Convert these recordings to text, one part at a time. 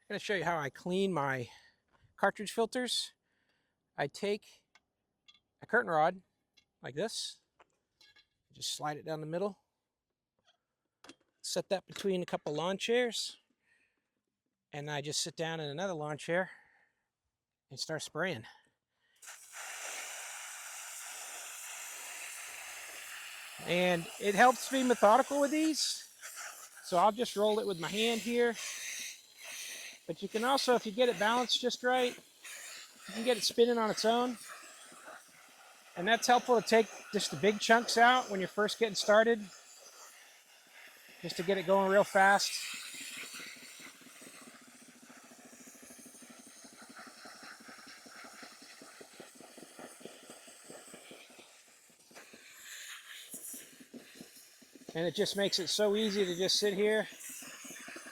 I'm going to show you how I clean my cartridge filters. I take a curtain rod like this, just slide it down the middle, set that between a couple lawn chairs, and I just sit down in another lawn chair and start spraying. And it helps be methodical with these, so I'll just roll it with my hand here. But you can also, if you get it balanced just right, you can get it spinning on its own. And that's helpful to take just the big chunks out when you're first getting started, just to get it going real fast. And it just makes it so easy to just sit here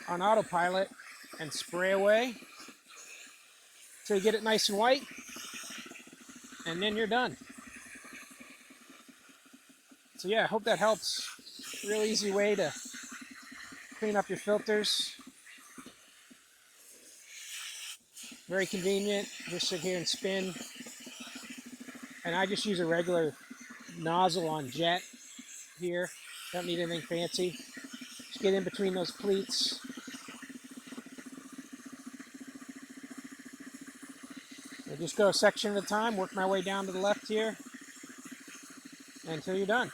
on autopilot and spray away till you get it nice and white, and then you're done. So yeah, I hope that helps. Real easy way to clean up your filters. Very convenient. Just sit here and spin. And I just use a regular nozzle on jet here. Don't need anything fancy. Just get in between those pleats. I just go a section at a time, work my way down to the left here until you're done.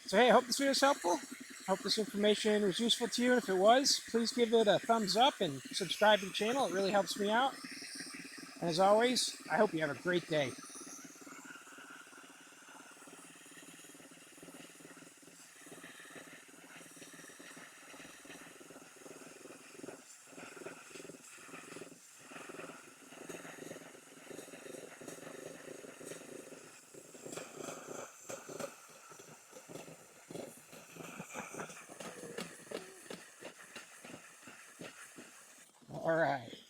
So hey, I hope this video was helpful. I hope this information was useful to you, and if it was, please give it a thumbs up and subscribe to the channel. It really helps me out. And as always, I hope you have a great day. All right.